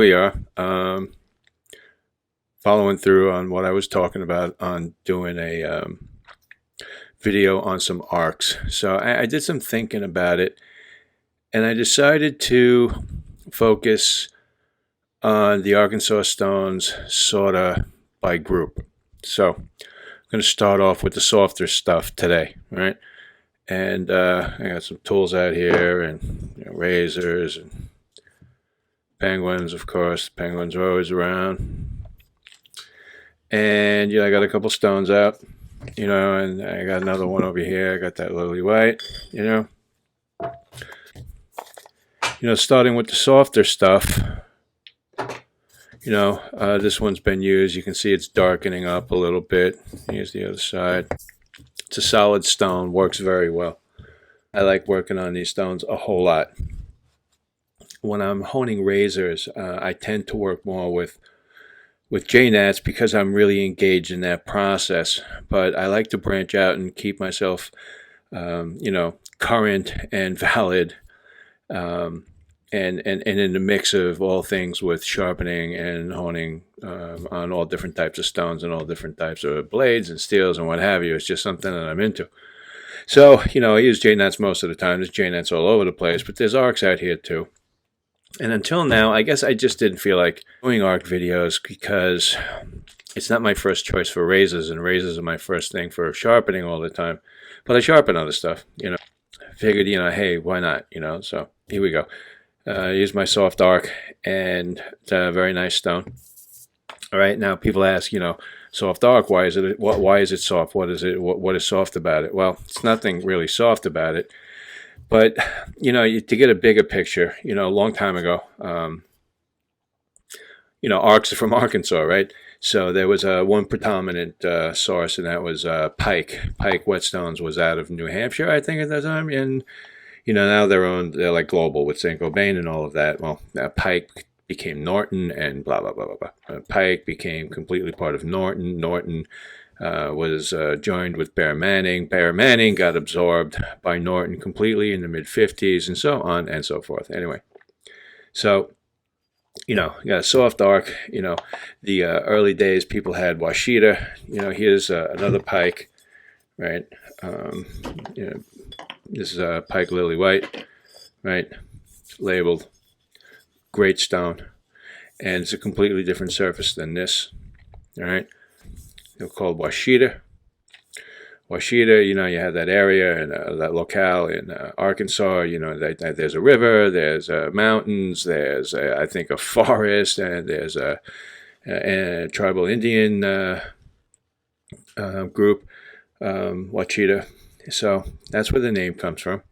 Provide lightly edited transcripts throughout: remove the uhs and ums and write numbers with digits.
we are. Following through on what I was talking about on doing a video on some arcs. So I did some thinking about it, and I decided to focus on the Arkansas stones sort of by group. So I'm going to start off with the softer stuff today, right? And I got some tools out here, and razors and penguins, of course. Penguins are always around. And I got a couple stones out, and I got another one over here. I got that lily white, starting with the softer stuff. This one's been used. You can see it's darkening up a little bit. Here's the other side. It's a solid stone, works very well. I like working on these stones a whole lot. When I'm honing razors, I tend to work more with J-nats because I'm really engaged in that process. But I like to branch out and keep myself, current and valid, and in the mix of all things with sharpening and honing on all different types of stones and all different types of blades and steels and what have you. It's just something that I'm into. So, I use J-nats most of the time. There's J-nats all over the place, but there's arcs out here too. And until now, I guess I just didn't feel like doing arc videos because it's not my first choice for razors, and razors are my first thing for sharpening all the time. But I sharpen other stuff, Figured, hey, why not, So here we go. Use my soft arc, and it's a very nice stone. All right, now people ask, soft arc, why is it soft? What is soft about it? Well, it's nothing really soft about it. But, to get a bigger picture, a long time ago, arcs are from Arkansas, right? So there was one predominant source, and that was pike. Pike whetstones was out of New Hampshire, I think, at that time. And, now they're like global with St. Gobain and all of that. Well, pike became Norton and blah, blah, blah, blah, blah. Pike became completely part of Norton. Norton was joined with Bear Manning. Bear Manning got absorbed by Norton completely in the mid-50s, and so on and so forth. Anyway, so, you got a soft arc. The early days people had Washita. Here's another pike, right? This is a pike lily white, right? Labeled. Great stone. And it's a completely different surface than this, all right? They're called Washita. Washita, you have that area and that locale in Arkansas. There's a river, there's mountains, there's I think a forest, and there's a tribal Indian group, Wachita. So that's where the name comes from.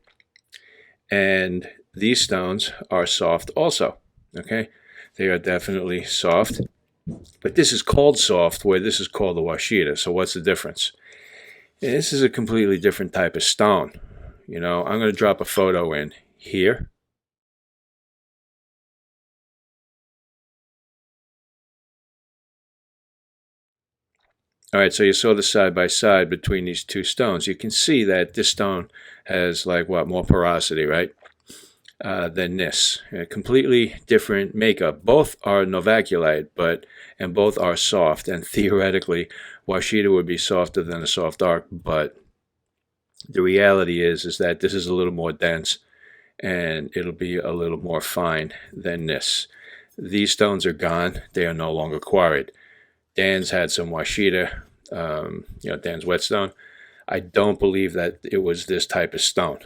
And these stones are soft also. Okay, they are definitely soft. But this is called soft, where this is called the Washita. So what's the difference? This is a completely different type of stone. I'm going to drop a photo in here. All right, so you saw the side by side between these two stones. You can see that this stone has more porosity, right? Than this. A completely different makeup. Both are novaculite, and both are soft. And theoretically, Washita would be softer than a soft arc, but the reality is that this is a little more dense, and it'll be a little more fine than this. These stones are gone. They are no longer quarried. Dan's had some Washita, Dan's whetstone. I don't believe that it was this type of stone.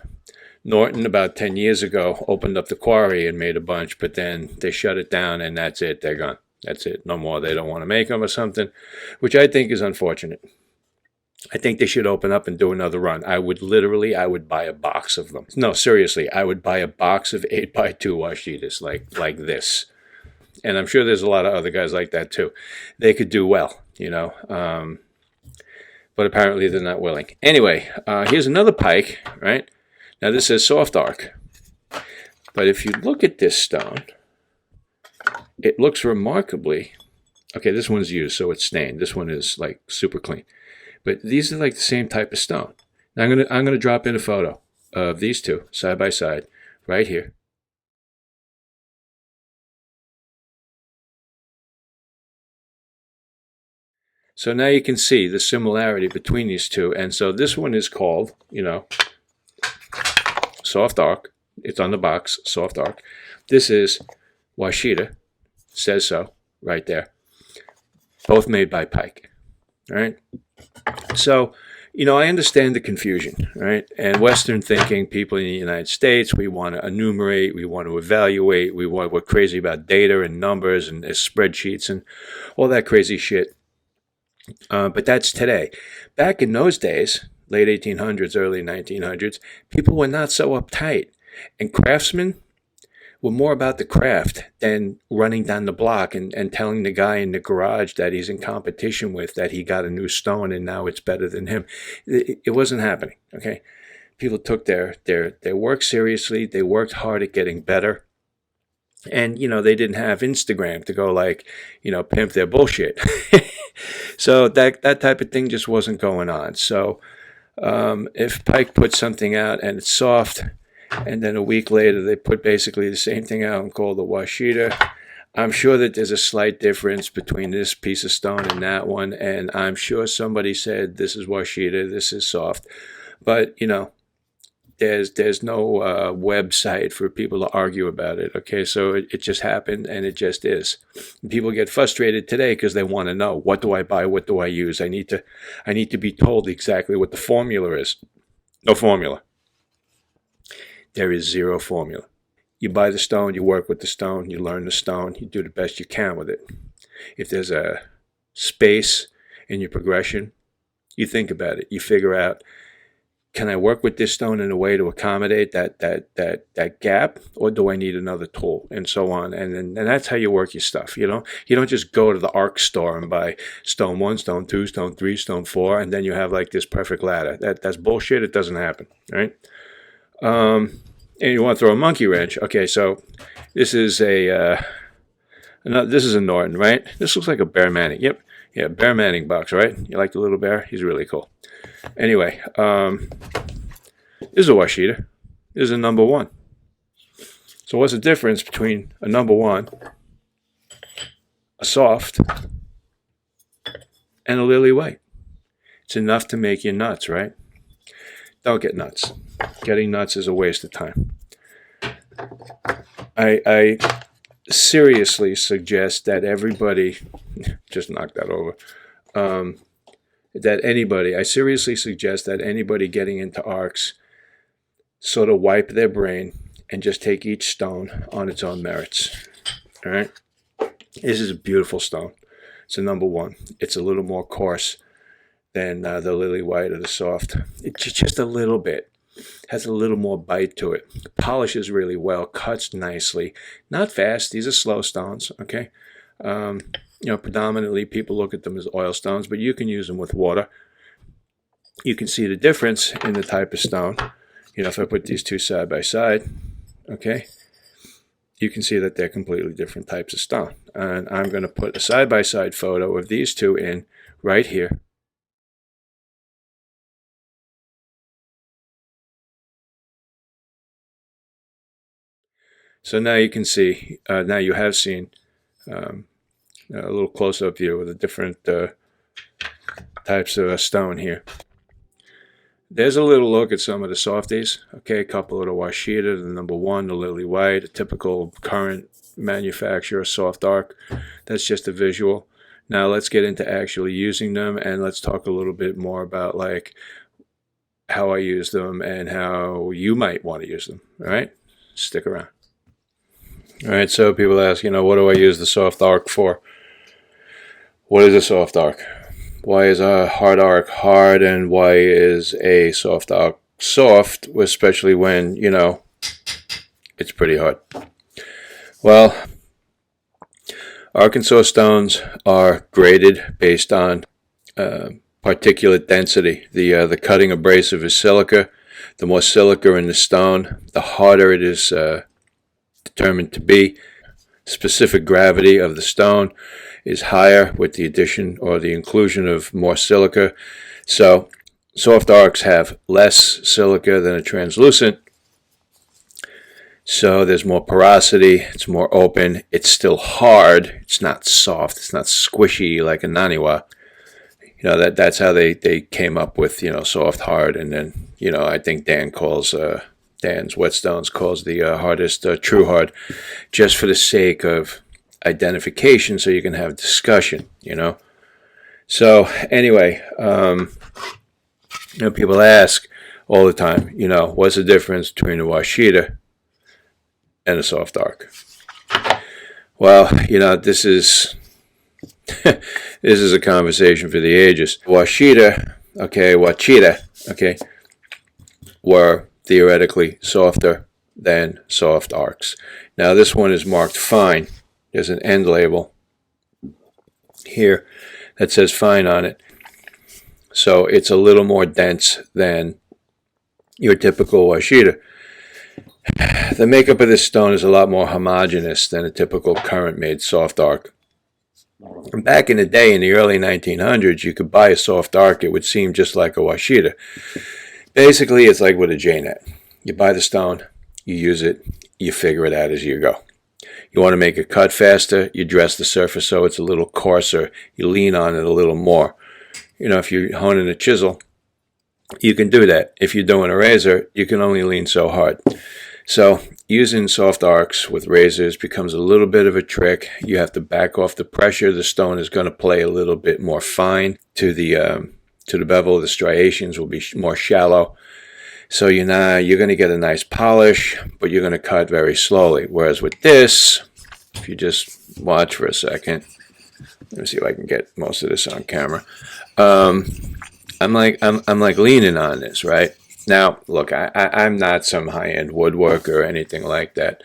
Norton, about 10 years ago, opened up the quarry and made a bunch, but then they shut it down, and that's it. They're gone. That's it. No more. They don't want to make them or something, which I think is unfortunate. I think they should open up and do another run. I would buy a box of them. No, seriously, I would buy a box of 8x2 Washitas like this. And I'm sure there's a lot of other guys like that too. They could do well, but apparently they're not willing. Anyway, here's another pike, right? Now this is soft arc. But if you look at this stone, it looks remarkably, okay, this one's used, so it's stained. This one is like super clean. But these are like the same type of stone. Now I'm gonna drop in a photo of these two side by side right here. So now you can see the similarity between these two. And so this one is called, Soft Ark. It's on the box, Soft Ark. This is Washita, says so right there. Both made by Pike. All right. So, I understand the confusion, right? And Western thinking, people in the United States, we want to enumerate, we want to evaluate, we're crazy about data and numbers and spreadsheets and all that crazy shit. But that's today. Back in those days, late 1800s, early 1900s, people were not so uptight. And craftsmen were more about the craft than running down the block and telling the guy in the garage that he's in competition with that he got a new stone and now it's better than him. It wasn't happening, okay? People took their work seriously. They worked hard at getting better. And, they didn't have Instagram to go pimp their bullshit. So that type of thing just wasn't going on. So if Pike puts something out and it's soft, and then a week later they put basically the same thing out and call it the Washita, I'm sure that there's a slight difference between this piece of stone and that one. And I'm sure somebody said, this is Washita, this is soft. But, there's no website for people to argue about it. Okay, so it just happened and it just is. And people get frustrated today because they want to know, what do I buy? What do I use? I need to be told exactly what the formula is. No formula. There is zero formula. You buy the stone, you work with the stone, you learn the stone, you do the best you can with it. If there's a space in your progression, you think about it. You figure out, can I work with this stone in a way to accommodate that gap, or do I need another tool, and so on. And that's how you work your stuff. You don't just go to the Arks store and buy stone 1, stone 2, stone 3, stone 4, and then you have like this perfect ladder. That's bullshit. It doesn't happen, right? And you want to throw a monkey wrench. Okay, so this is this is a Norton, right? This looks like a Bear Manning. Yep, yeah, Bear Manning box, right? You like the little bear? He's really cool. Anyway, this is a Washita. This is a number 1. So what's the difference between a number 1, a soft, and a lily white? It's enough to make you nuts, right? Don't get nuts. Getting nuts is a waste of time. I seriously suggest that everybody just knock that over. I seriously suggest that anybody getting into Arks sort of wipe their brain and just take each stone on its own merits. All right? This is a beautiful stone. It's a number 1. It's a little more coarse than the lily white or the soft. It's just a little bit. Has a little more bite to it. Polishes really well, cuts nicely. Not fast. These are slow stones, okay? Predominantly people look at them as oil stones, but you can use them with water. You can see the difference in the type of stone. If I put these two side by side, okay, you can see that they're completely different types of stone. And I'm going to put a side-by-side photo of these two in right here. So now you can see, now you have seen a little close-up view of the different types of stone here. There's a little look at some of the softies. Okay, a couple of the Washita, the number 1, the lily white, a typical current manufacturer Soft Ark. That's just a visual. Now let's get into actually using them, and let's talk a little bit more about like how I use them and how you might want to use them. All right, stick around. All right, so people ask, what do I use the Soft Ark for? What is a Soft Ark? Why is a hard arc hard, and why is a soft arc soft, especially when, it's pretty hard? Well, Arkansas stones are graded based on particulate density. The cutting abrasive is silica. The more silica in the stone, the harder it is determined to be. Specific gravity of the stone is higher with the addition or the inclusion of more silica. So soft arcs have less silica than a translucent. So there's more porosity, it's more open, it's still hard, it's not soft, it's not squishy like a naniwa. that's how they came up with, soft hard. And then, I think Dan's Whetstones calls the hardest true hard, just for the sake of identification, so you can have discussion, So anyway, people ask all the time, what's the difference between a Washita and a soft arc? Well, this is this is a conversation for the ages. Wachita, were theoretically softer than soft arcs. Now this one is marked fine. There's an end label here that says fine on it. So it's a little more dense than your typical Wachita. The makeup of this stone is a lot more homogeneous than a typical current-made soft arc. And back in the day, in the early 1900s, you could buy a soft arc. It would seem just like a Wachita. Basically, it's like with a J-net. You buy the stone, you use it, you figure it out as you go. You want to make it cut faster, you dress the surface so it's a little coarser, you lean on it a little more. If you're honing a chisel, you can do that. If you're doing a razor, you can only lean so hard. So using soft arcs with razors becomes a little bit of a trick. You have to back off the pressure. The stone is going to play a little bit more fine to the bevel. The striations will be more shallow. So you're going to get a nice polish, but you're going to cut very slowly. Whereas with this, if you just watch for a second, let me see if I can get most of this on camera. I'm like leaning on this, right? Now, look, I'm not some high-end woodworker or anything like that.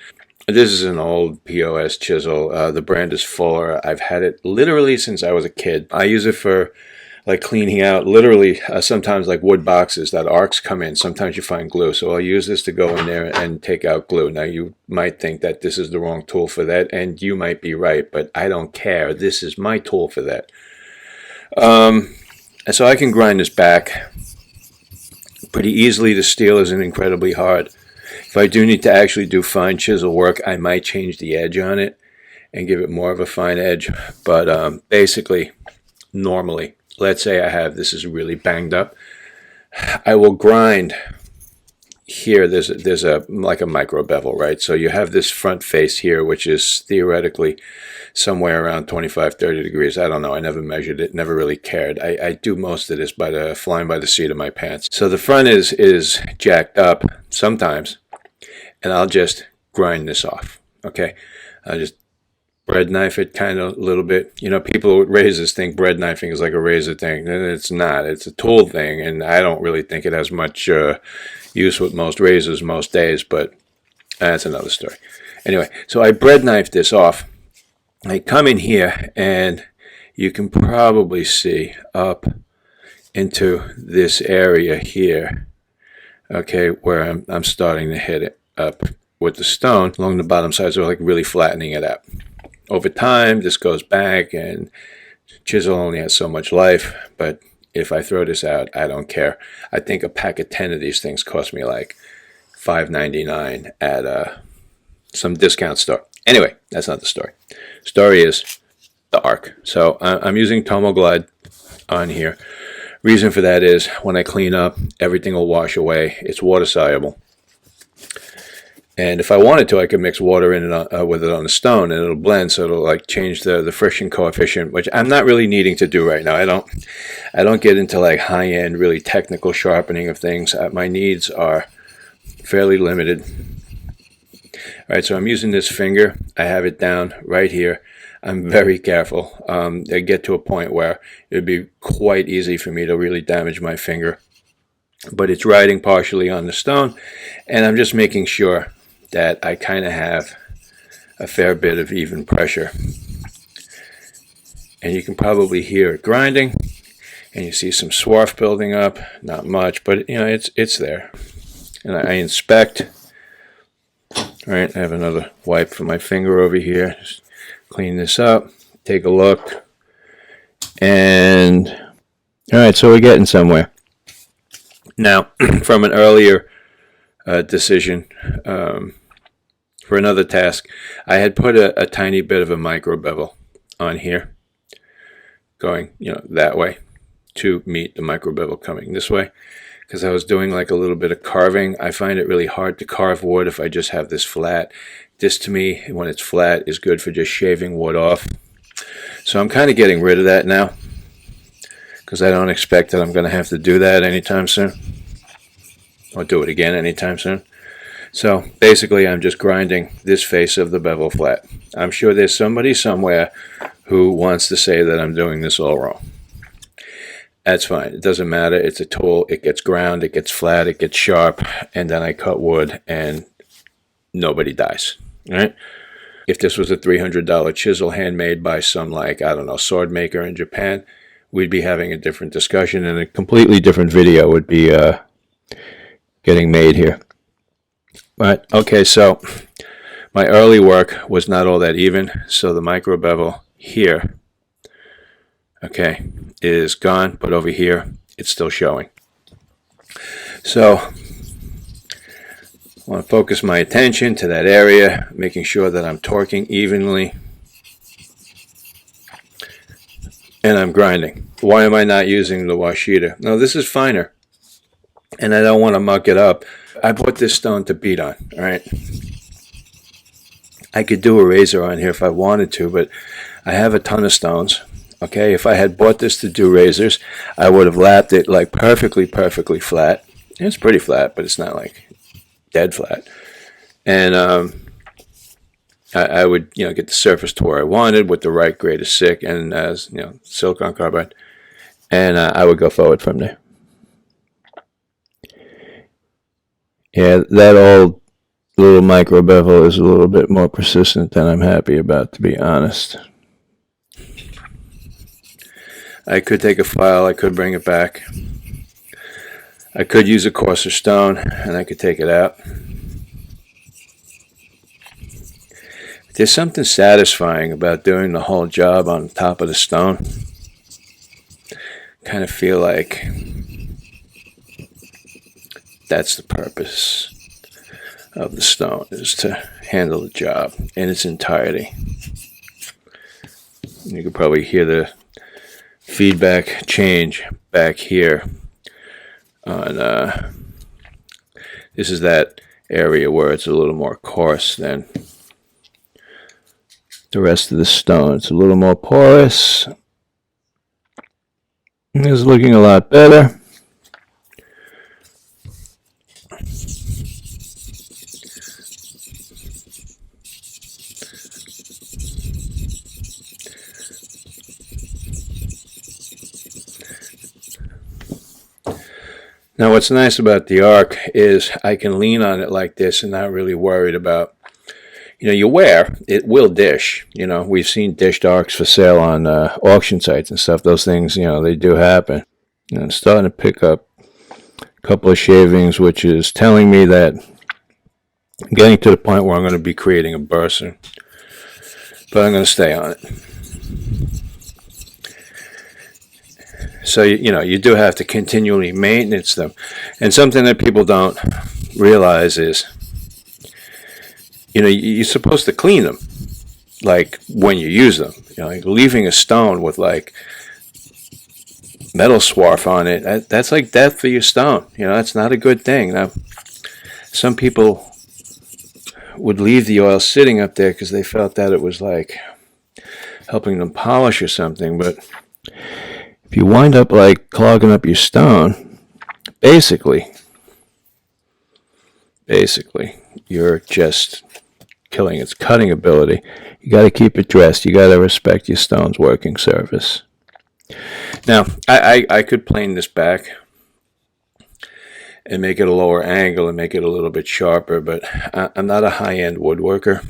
This is an old POS chisel. The brand is Fuller. I've had it literally since I was a kid. I use it for like cleaning out, literally, sometimes like wood boxes that Arks come in. Sometimes you find glue. So I'll use this to go in there and take out glue. Now, you might think that this is the wrong tool for that, and you might be right, but I don't care. This is my tool for that. And so I can grind this back pretty easily. The steel isn't incredibly hard. If I do need to actually do fine chisel work, I might change the edge on it and give it more of a fine edge. But basically, normally, let's say this is really banged up, I will grind here. There's a like a micro bevel, right? So you have this front face here, which is theoretically somewhere around 25, 30 degrees. I don't know. I never measured it, never really cared. I do most of this flying by the seat of my pants. So the front is jacked up sometimes, and I'll just grind this off, okay? I'll just bread knife it kind of a little bit. People with razors think bread knifing is like a razor thing. And it's not. It's a tool thing, and I don't really think it has much use with most razors most days, but that's another story. Anyway, so I bread knife this off. I come in here, and you can probably see up into this area here, okay, where I'm starting to hit it up with the stone along the bottom side, so like really flattening it out. Over time, this goes back, and chisel only has so much life, but if I throw this out, I don't care. I think a pack of 10 of these things cost me like $5.99 at some discount store. Anyway, that's not the story. Story is the arc. So I'm using Tomoglide on here. Reason for that is when I clean up, everything will wash away. It's water soluble. And if I wanted to, I could mix water in it with it on the stone, and it'll blend, so it'll like change the friction coefficient, which I'm not really needing to do right now. I don't get into like high-end, really technical sharpening of things. My needs are fairly limited. All right, so I'm using this finger. I have it down right here. I'm very careful. I get to a point where it would be quite easy for me to really damage my finger, but it's riding partially on the stone, and I'm just making sure that I kind of have a fair bit of even pressure. And you can probably hear it grinding, and you see some swarf building up. Not much, but it's there. And I inspect. All right, I have another wipe for my finger over here. Just clean this up, take a look, and all right, so we're getting somewhere. Now, from an earlier decision for another task, I had put a tiny bit of a micro bevel on here, going that way. to meet the micro bevel coming this way, because I was doing like a little bit of carving. I find it really hard to carve wood if I just have this flat. This to me, when it's flat, is good for just shaving wood off. So I'm kind of getting rid of that now, because I don't expect that I'm going to have to do that anytime soon, or do it again anytime soon. So basically I'm just grinding this face of the bevel flat. I'm sure there's somebody somewhere who wants to say that I'm doing this all wrong. That's fine. It doesn't matter. It's a tool. It gets ground, it gets flat, it gets sharp, and then I cut wood and nobody dies. All right? If this was a $300 chisel handmade by some, like, I don't know, sword maker in Japan, we'd be having a different discussion and a completely different video would be getting made here. Right? Okay, so my early work was not all that even, so the micro bevel here, okay, is gone, but over here it's still showing. So I want to focus my attention to that area, making sure that I'm torquing evenly and I'm grinding. Why am I not using the washita? No, this is finer and I don't want to muck it up. I bought this stone to beat on, all right? I could do a razor on here if I wanted to, but I have a ton of stones. Okay, if I had bought this to do razors, I would have lapped it like perfectly flat. It's pretty flat, but it's not like dead flat. And I would, get the surface to where I wanted with the right grade of sick and silicon carbide, and I would go forward from there. Yeah, that old little micro bevel is a little bit more persistent than I'm happy about, to be honest. I could take a file, I could bring it back. I could use a coarser stone and I could take it out. There's something satisfying about doing the whole job on top of the stone. Kind of feel like that's the purpose of the stone, is to handle the job in its entirety. You can probably hear the feedback change back here on this is that area where it's a little more coarse than the rest of the stone. It's a little more porous. It's looking a lot better. Now what's nice about the Ark is I can lean on it like this and not really worried about, your wear. It will dish. We've seen dished Arks for sale on auction sites and stuff. Those things, they do happen. I'm starting to pick up a couple of shavings, which is telling me that I'm getting to the point where I'm going to be creating a burster. But I'm going to stay on it. So, you do have to continually maintenance them. And something that people don't realize is, you're supposed to clean them, like, when you use them. Like leaving a stone with, like, metal swarf on it, that's like death for your stone. That's not a good thing. Now, some people would leave the oil sitting up there because they felt that it was, like, helping them polish or something, but if you wind up like clogging up your stone, basically you're just killing its cutting ability. You got to keep it dressed. You got to respect your stone's working surface. Now, I could plane this back and make it a lower angle and make it a little bit sharper, but I'm not a high-end woodworker,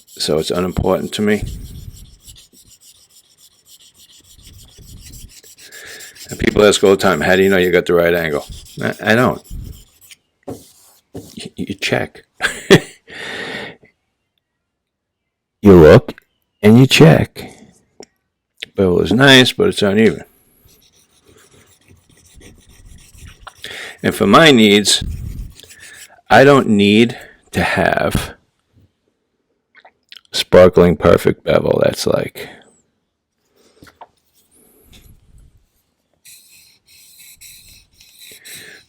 so it's unimportant to me. And people ask all the time, how do you know you got the right angle? I don't. You check. You look and you check. Bevel is nice, but it's uneven. And for my needs, I don't need to have sparkling perfect bevel that's like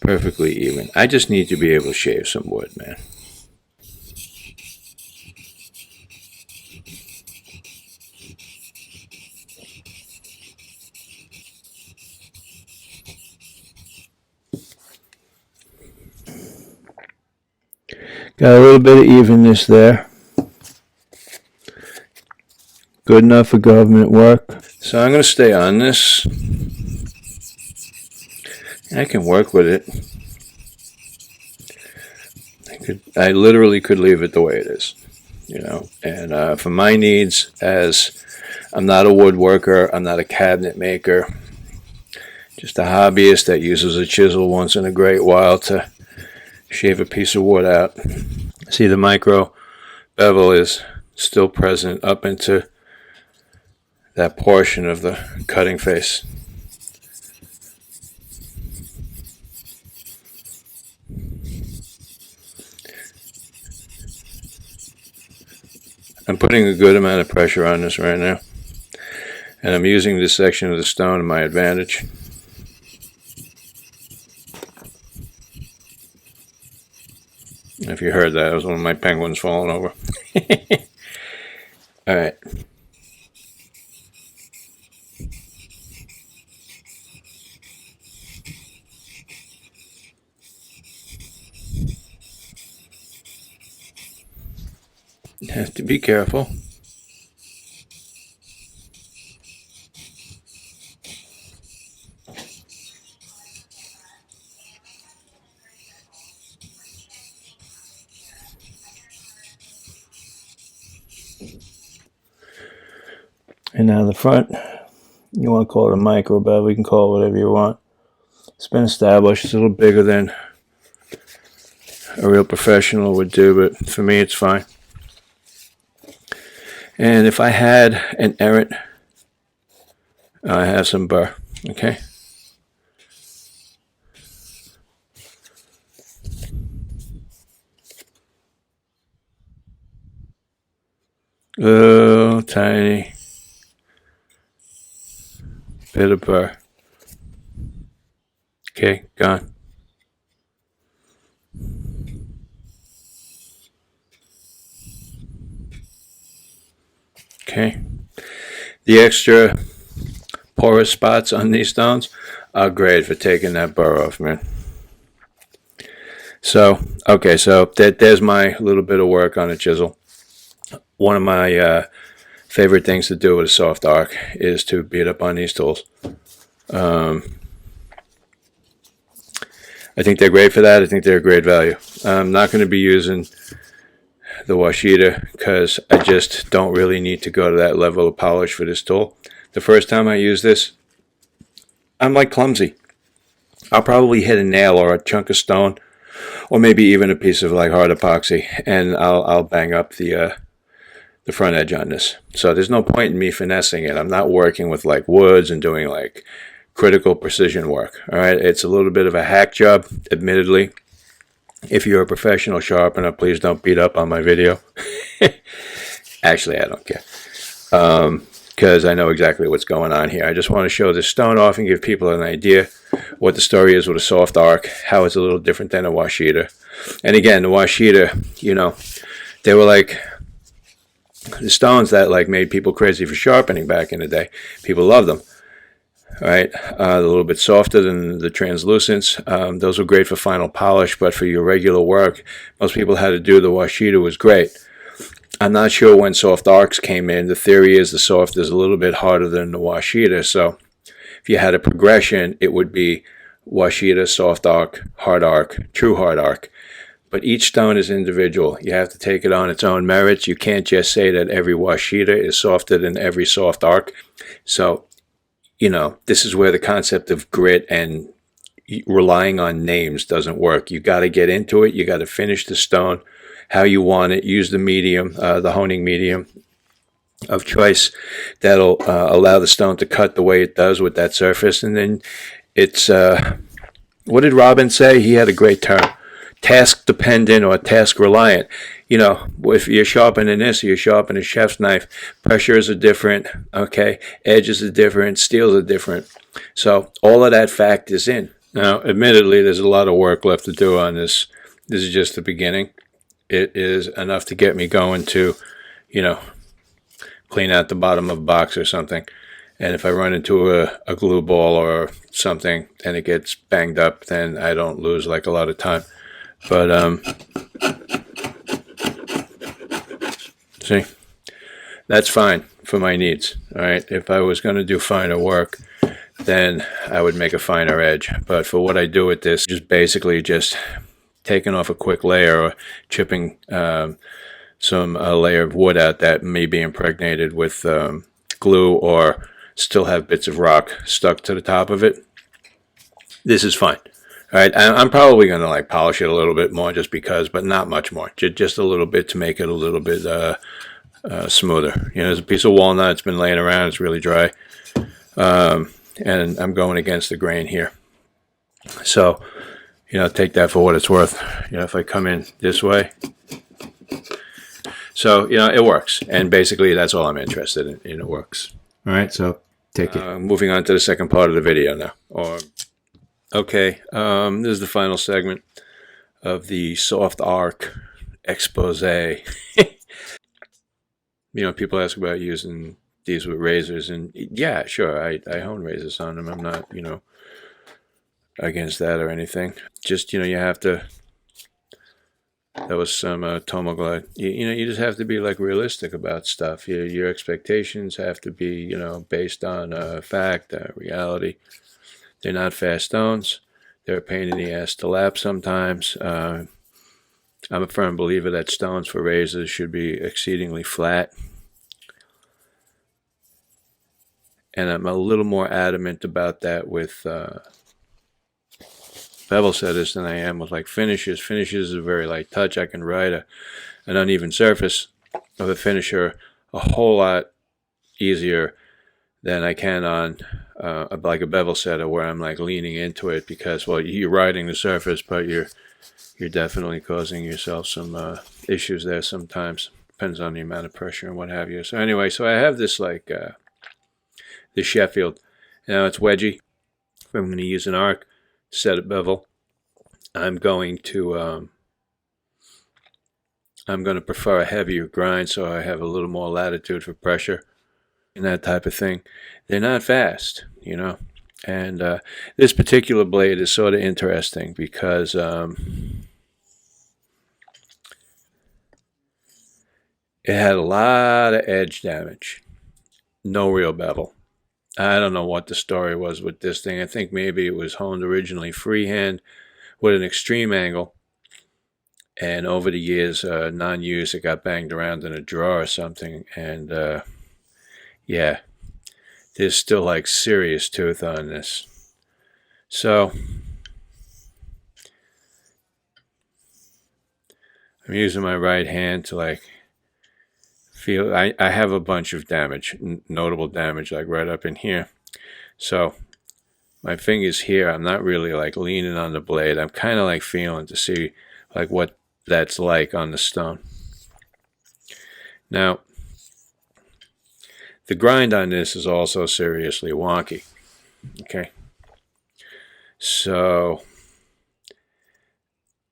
perfectly even. I just need to be able to shave some wood, man. Got a little bit of evenness there. Good enough for government work. So I'm going to stay on this. I can work with it. I literally could leave it the way it is, you know. And for my needs, as I'm not a woodworker, I'm not a cabinet maker, just a hobbyist that uses a chisel once in a great while to shave a piece of wood out. See, the micro bevel is still present up into that portion of the cutting face. I'm putting a good amount of pressure on this right now, and I'm using this section of the stone to my advantage. If you heard that, it was one of my penguins falling over. All right. You have to be careful. And now the front, you want to call it a micro bevel, you can call it whatever you want. It's been established. It's a little bigger than a real professional would do, but for me it's fine. And if I had an errant, I have some burr, okay? Oh, tiny bit of burr. Okay, gone. Okay. The extra porous spots on these stones are great for taking that burr off, man. So, okay, so there's my little bit of work on a chisel. One of my favorite things to do with a soft arc is to beat up on these tools. I think they're great for that. I think they're a great value. I'm not going to be using the Washita because I just don't really need to go to that level of polish for this tool. The first time I use this, I'm like clumsy. I'll probably hit a nail or a chunk of stone, or maybe even a piece of like hard epoxy, and I'll bang up the front edge on this. So there's no point in me finessing it. I'm not working with like woods and doing like critical precision work. All right, it's a little bit of a hack job, admittedly. If you're a professional sharpener, please don't beat up on my video. Actually, I don't care, because I know exactly what's going on here. I just want to show this stone off and give people an idea what the story is with a soft arc, how it's a little different than a Washita. And again, the Washita, you know, they were like the stones that like made people crazy for sharpening back in the day. People loved them. Right, a little bit softer than the translucents. Those were great for final polish, but for your regular work, most people had to do the Washita was great. I'm not sure when soft arcs came in. The theory is the soft is a little bit harder than the Washita. So if you had a progression, it would be Washita, soft arc, hard arc, true hard arc. But each stone is individual. You have to take it on its own merits. You can't just say that every Washita is softer than every soft arc. So, you know, this is where the concept of grit and relying on names doesn't work. You got to get into it. You got to finish the stone how you want it. Use the medium, the honing medium of choice that'll allow the stone to cut the way it does with that surface. And then it's, what did Robin say? He had a great term. Task dependent or task reliant. You know, if you're sharpening this, you're sharpening a chef's knife. Pressures are different, okay? Edges are different, steels are different. So all of that factors in. Now, admittedly, there's a lot of work left to do on this. This is just the beginning. It is enough to get me going to, you know, clean out the bottom of a box or something. And if I run into a glue ball or something and it gets banged up, then I don't lose like a lot of time. But see, that's fine for my needs. All right. If I was going to do finer work, then I would make a finer edge. But for what I do with this, just basically just taking off a quick layer or chipping some layer of wood out that may be impregnated with glue or still have bits of rock stuck to the top of it. This is fine. All right, I'm probably going to like polish it a little bit more just because, but not much more. Just a little bit to make it a little bit smoother. You know, there's a piece of walnut. It's been laying around. It's really dry. And I'm going against the grain here. So, you know, take that for what it's worth. You know, if I come in this way. So, you know, it works. And basically, that's all I'm interested in. It works. All right, so take it. Moving on to the second part of the video now. Okay, this is the final segment of the soft arc expose. You know, people ask about using these with razors, and yeah, sure, I hone razors on them. I'm not, you know, against that or anything. Just, you know, you have to. That was some Tomoglide. You know, you just have to be like realistic about stuff. Your expectations have to be, you know, based on fact, reality. They're not fast stones. They're a pain in the ass to lap sometimes. I'm a firm believer that stones for razors should be exceedingly flat. And I'm a little more adamant about that with bevel setters than I am with like finishes. Finishes is a very light touch. I can ride an uneven surface of a finisher a whole lot easier than I can on like a bevel setter where I'm like leaning into it because, well, you're riding the surface, but you're definitely causing yourself some issues there sometimes. Depends on the amount of pressure and what have you. So anyway, so I have this like this Sheffield. Now it's wedgy. If I'm going to use an arc to set a bevel, I'm going to prefer a heavier grind so I have a little more latitude for pressure and that type of thing. They're not fast, you know. And this particular blade is sort of interesting because it had a lot of edge damage. No real bevel. I don't know what the story was with this thing. I think maybe it was honed originally freehand with an extreme angle. And over the years, non-use, it got banged around in a drawer or something. And yeah, there's still like serious tooth on this. So I'm using my right hand to like feel. I have a bunch of damage, notable damage, like right up in here. So my fingers here, I'm not really like leaning on the blade. I'm kind of like feeling to see like what that's like on the stone. Now, the grind on this is also seriously wonky. Okay. So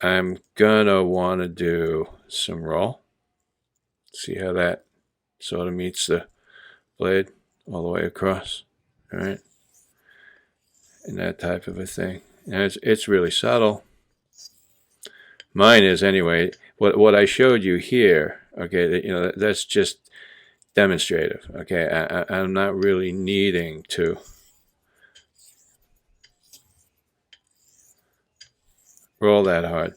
I'm gonna want to do some roll. See how that sort of meets the blade all the way across. All right. And that type of a thing. And it's really subtle. Mine is anyway. What I showed you here, okay, you know, that's just demonstrative. Okay, I'm not really needing to roll that hard.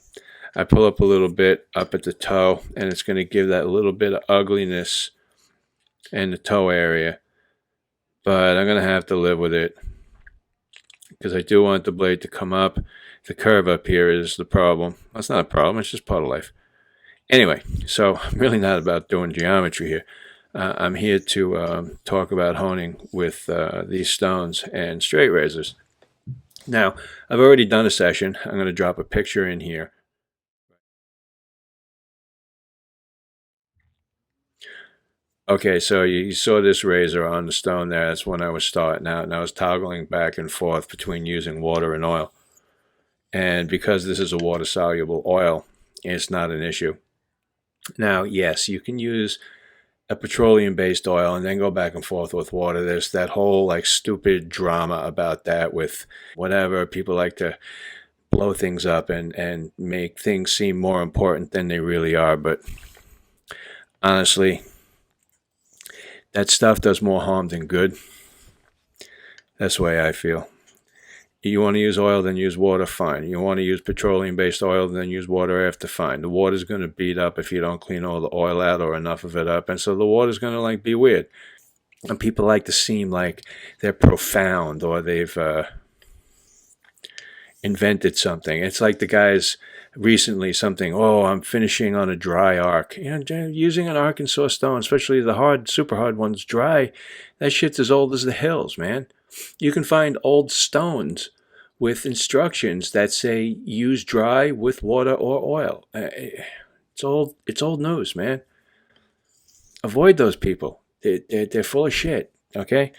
I pull up a little bit up at the toe, and it's going to give that little bit of ugliness in the toe area. But I'm going to have to live with it because I do want the blade to come up. The curve up here is the problem. That's not a problem. It's just part of life. Anyway, so I'm really not about doing geometry here. I'm here to talk about honing with these stones and straight razors. Now, I've already done a session. I'm going to drop a picture in here. Okay, so you saw this razor on the stone there. That's when I was starting out, and I was toggling back and forth between using water and oil. And because this is a water-soluble oil, it's not an issue. Now, yes, you can use a petroleum-based oil and then go back and forth with water. There's that whole like stupid drama about that with whatever. People like to blow things up and make things seem more important than they really are. But honestly, that stuff does more harm than good. That's the way I feel. You want to use oil, then use water, fine. You want to use petroleum-based oil, then use water after, fine. The water's going to beat up if you don't clean all the oil out or enough of it up, and so the water's going to like be weird. And people like to seem like they're profound or they've invented something. It's like the guys recently something, oh, I'm finishing on a dry arc. You know, using an Arkansas stone, especially the hard, super hard ones, dry, that shit's as old as the hills, man. You can find old stones with instructions that say use dry with water or oil. It's old news, man. Avoid those people. They're full of shit, okay?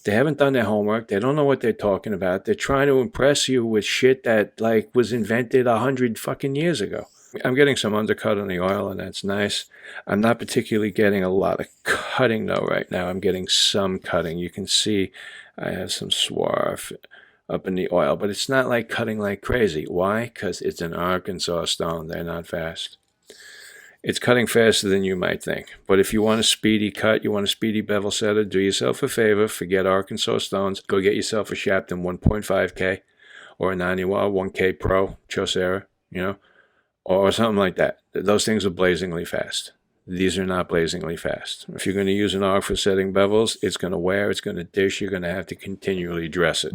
They haven't done their homework. They don't know what they're talking about. They're trying to impress you with shit that like was invented 100 fucking years ago. I'm getting some undercut on the oil, and that's nice. I'm not particularly getting a lot of cutting, though, right now. I'm getting some cutting. You can see I have some swarf up in the oil, but it's not like cutting like crazy. Why? Because it's an Arkansas stone. They're not fast. It's cutting faster than you might think. But if you want a speedy cut, you want a speedy bevel setter, do yourself a favor. Forget Arkansas stones. Go get yourself a Shapton 1.5K or a 90-watt 1K Pro Chaucera, you know, or something like that. Those things are blazingly fast. These are not blazingly fast. If you're going to use an arc for setting bevels, it's going to wear, it's going to dish, you're going to have to continually dress it.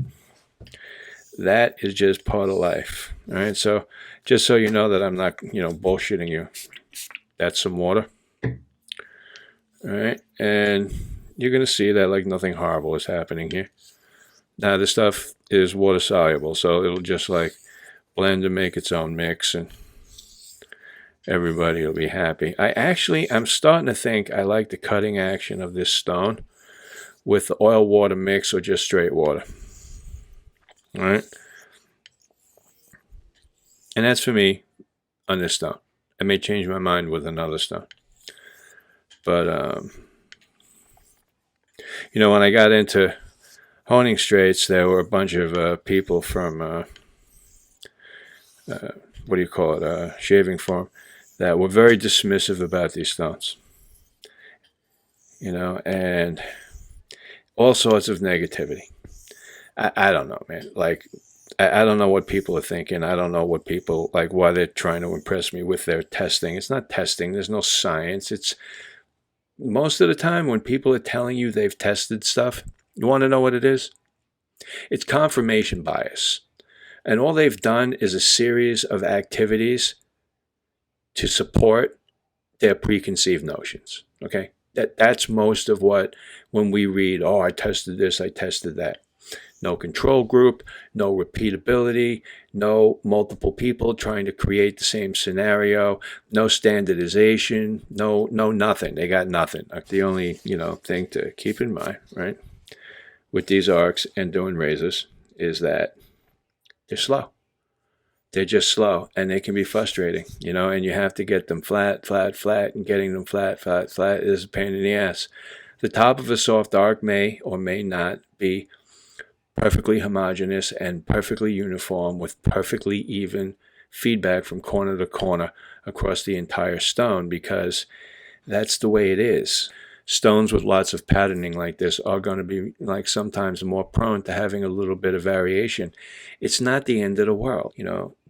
That is just part of life. All right, so just so you know that I'm not, bullshitting you. That's some water. All right, and you're going to see that like nothing horrible is happening here. Now, this stuff is water soluble, so it'll just like blend and make its own mix, and everybody will be happy. I'm starting to think I like the cutting action of this stone with the oil water mix or just straight water. All right, and that's for me on this stone. I may change my mind with another stone. But, when I got into honing straights, there were a bunch of people from, shaving form, that were very dismissive about these stones. And all sorts of negativity. I don't know, man. Like, I don't know what people are thinking. I don't know what people, like, why they're trying to impress me with their testing. It's not testing. There's no science. It's most of the time when people are telling you they've tested stuff, you want to know what it is? It's confirmation bias. And all they've done is a series of activities to support their preconceived notions, okay? That's most of what, when we read, oh, I tested this, I tested that. No control group, no repeatability, no multiple people trying to create the same scenario, no standardization, no nothing. They got nothing. The only, thing to keep in mind, right, with these arcs and doing razors is that they're slow. They're just slow, and they can be frustrating, and you have to get them flat, and getting them flat is a pain in the ass. The top of a soft arc may or may not be perfectly homogeneous and perfectly uniform with perfectly even feedback from corner to corner across the entire stone, because that's the way it is. Stones with lots of patterning like this are going to be like sometimes more prone to having a little bit of variation. It's not the end of the world,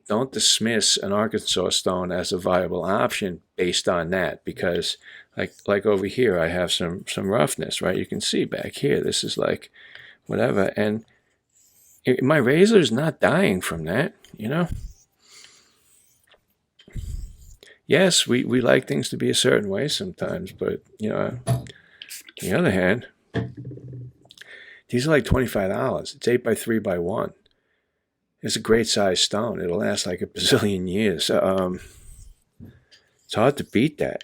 Don't dismiss an Arkansas stone as a viable option based on that, because like over here I have some roughness, right? You can see back here, this is like whatever, and my razor's not dying from that, Yes, we like things to be a certain way sometimes, but, on the other hand, these are like $25. It's 8 by 3 by 1. It's a great size stone. It'll last like a bazillion years. It's hard to beat that,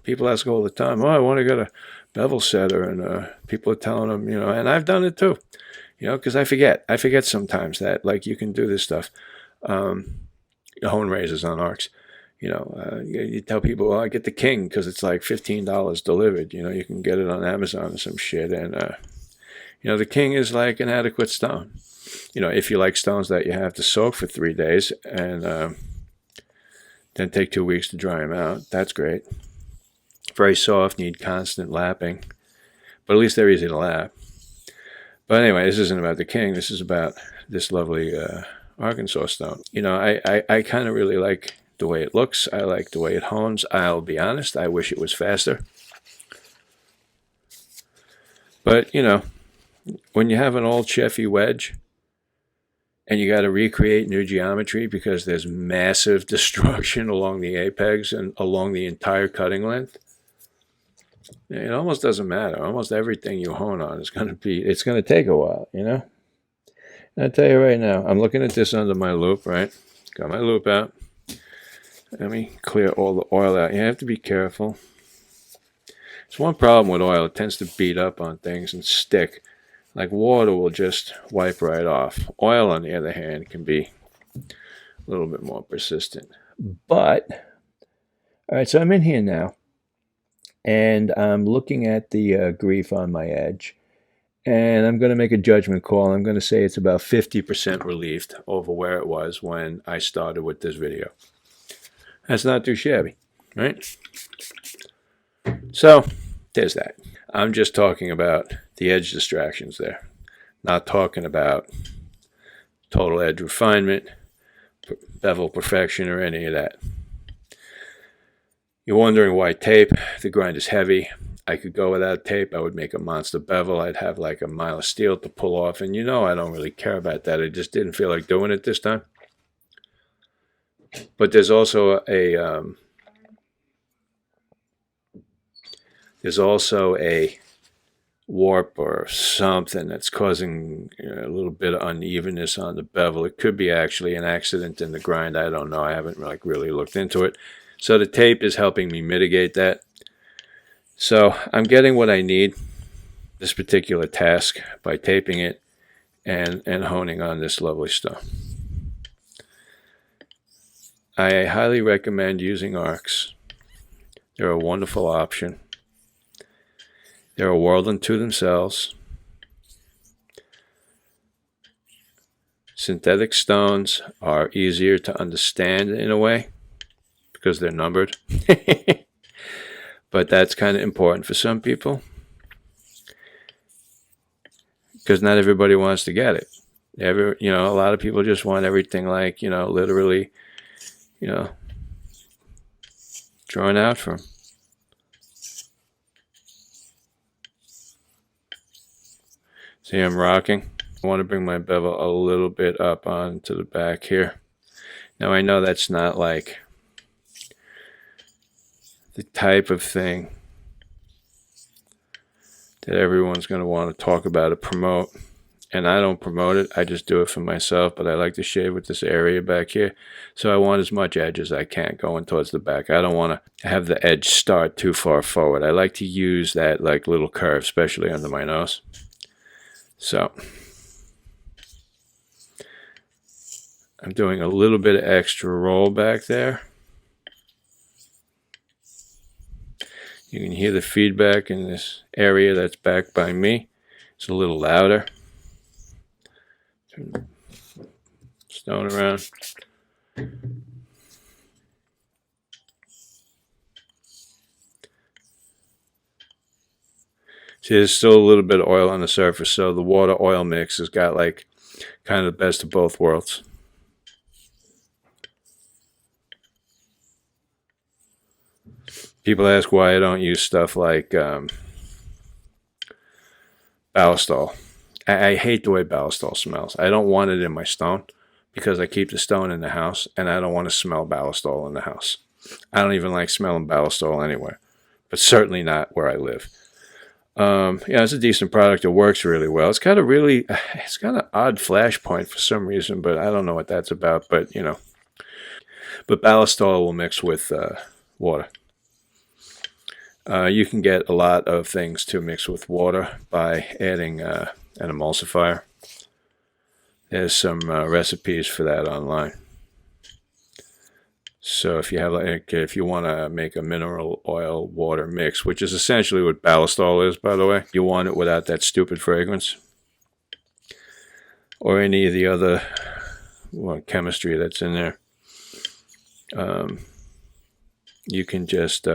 People ask all the time, oh, I want to get a bevel setter, and people are telling them, and I've done it too. Because I forget sometimes that, like, you can do this stuff. hone razors on Arks. You tell people, well, I get the King because it's like $15 delivered. You can get it on Amazon or some shit. And, the King is like an adequate stone. If you like stones that you have to soak for 3 days and then take 2 weeks to dry them out, that's great. Very soft, need constant lapping. But at least they're easy to lap. But anyway, this isn't about the King. This is about this lovely Arkansas stone. I kind of really like the way it looks. I like the way it hones. I'll be honest, I wish it was faster. But, when you have an old Cheffy wedge and you got to recreate new geometry because there's massive destruction along the apex and along the entire cutting length, it almost doesn't matter. Almost everything you hone on it's going to take a while, And I'll tell you right now, I'm looking at this under my loupe, right? Got my loupe out. Let me clear all the oil out. You have to be careful. There's one problem with oil. It tends to beat up on things and stick. Like water will just wipe right off. Oil, on the other hand, can be a little bit more persistent. But, all right, so I'm in here now. And I'm looking at the grief on my edge. And I'm going to make a judgment call. I'm going to say it's about 50% relieved over where it was when I started with this video. That's not too shabby, right? So, there's that. I'm just talking about the edge distractions there. Not talking about total edge refinement, bevel perfection, or any of that. You're wondering why tape? The grind is heavy. I could go without tape. I would make a monster bevel. I'd have like a mile of steel to pull off. And I don't really care about that. I just didn't feel like doing it this time. But there's also a warp or something that's causing a little bit of unevenness on the bevel. It could be actually an accident in the grind. I don't know. I haven't really looked into it. So the tape is helping me mitigate that. So I'm getting what I need, this particular task, by taping it and honing on this lovely stone. I highly recommend using Arks. They're a wonderful option. They're a world unto themselves. Synthetic stones are easier to understand in a way because they're numbered. But that's kind of important for some people because not everybody wants to get it. A lot of people just want everything like, literally, drawn out from. See, I'm rocking. I want to bring my bevel a little bit up onto the back here. Now, I know that's not like the type of thing that everyone's going to want to talk about or promote. And I don't promote it. I just do it for myself. But I like to shave with this area back here. So I want as much edge as I can going towards the back. I don't want to have the edge start too far forward. I like to use that like little curve, especially under my nose. So I'm doing a little bit of extra roll back there. You can hear the feedback in this area that's back by me. It's a little louder. Turn the stone around. See, there's still a little bit of oil on the surface, so the water-oil mix has got like kind of the best of both worlds. People ask why I don't use stuff like ballistol. I hate the way ballistol smells. I don't want it in my stone because I keep the stone in the house, and I don't want to smell ballistol in the house. I don't even like smelling ballistol anywhere, but certainly not where I live. It's a decent product. It works really well. It's got an odd flash point for some reason, but I don't know what that's about. But ballistol will mix with water. You can get a lot of things to mix with water by adding an emulsifier. There's some recipes for that online. So if you have if you want to make a mineral oil water mix, which is essentially what ballistol is, by the way, you want it without that stupid fragrance or any of the other chemistry that's in there. You can just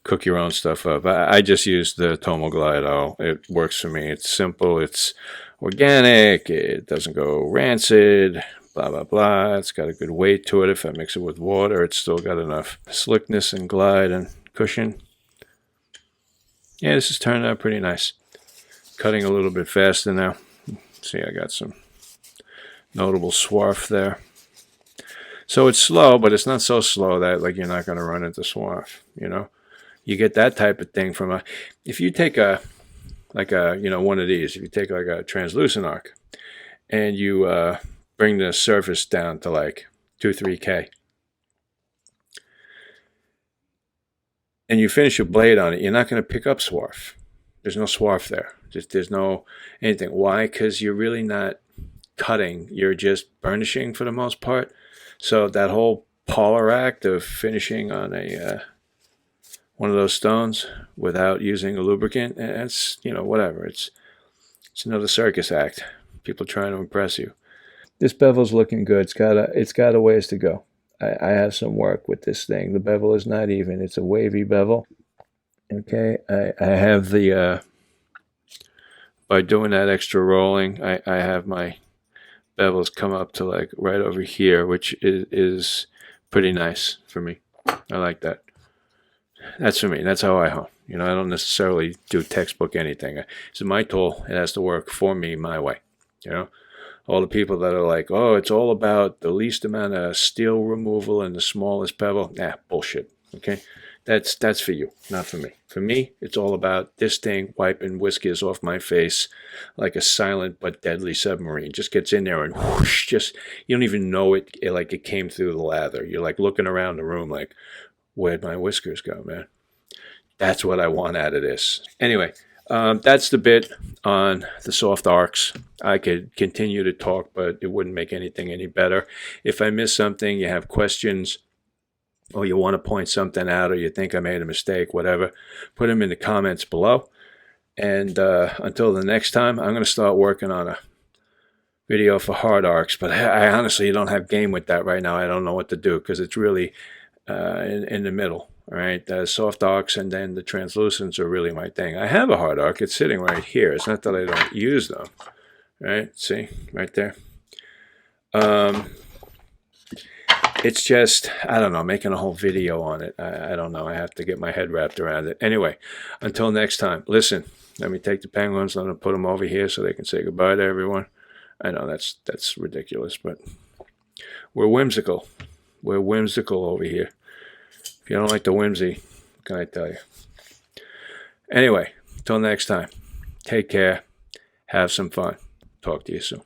cook your own stuff up. I just use the Tomoglido. It works for me. It's simple. It's organic. It doesn't go rancid. Blah, blah, blah. It's got a good weight to it. If I mix it with water, it's still got enough slickness and glide and cushion. Yeah, this is turning out pretty nice. Cutting a little bit faster now. See, I got some notable swarf there. So it's slow, but it's not so slow that like you're not going to run into swarf, you know. You get that type of thing from if you take one of these, if you take like a translucent arc and you bring the surface down to like 2-3K and you finish your blade on it, you're not going to pick up swarf. There's no swarf there. There's no anything. Why? Because you're really not cutting. You're just burnishing for the most part. So that whole polar act of finishing on a one of those stones without using a lubricant, it's, whatever. It's another circus act. People trying to impress you. This bevel's looking good. It's got a ways to go. I have some work with this thing. The bevel is not even. It's a wavy bevel. Okay, I have the by doing that extra rolling, I have my bevels come up to like right over here, which is pretty nice for me. I like that. That's for me. That's how I hone. I don't necessarily do textbook anything. It's my tool. It has to work for me my way. All the people that are like, oh, it's all about the least amount of steel removal and the smallest bevel. Nah, bullshit. Okay, that's for you, not for me. For me, it's all about this thing wiping whiskers off my face like a silent but deadly submarine. Just gets in there and whoosh, you don't even know it like it came through the lather. You're like looking around the room like, where'd my whiskers go, man? That's what I want out of this. Anyway, that's the bit on the soft arcs. I could continue to talk, but it wouldn't make anything any better. If I miss something, you have questions, or you want to point something out, or you think I made a mistake, whatever, put them in the comments below. And until the next time, I'm going to start working on a video for hard arcs. But I honestly don't have game with that right now. I don't know what to do because it's really in the middle. All right, the soft arcs and then the translucents are really my thing. I have a hard arc. It's sitting right here. It's not that I don't use them. Right? See? Right there. It's just, I don't know, making a whole video on it. I don't know. I have to get my head wrapped around it. Anyway, until next time, listen, let me take the penguins. I'm going to put them over here so they can say goodbye to everyone. I know that's ridiculous, but we're whimsical. We're whimsical over here. If you don't like the whimsy, what can I tell you? Anyway, till next time, take care, have some fun. Talk to you soon.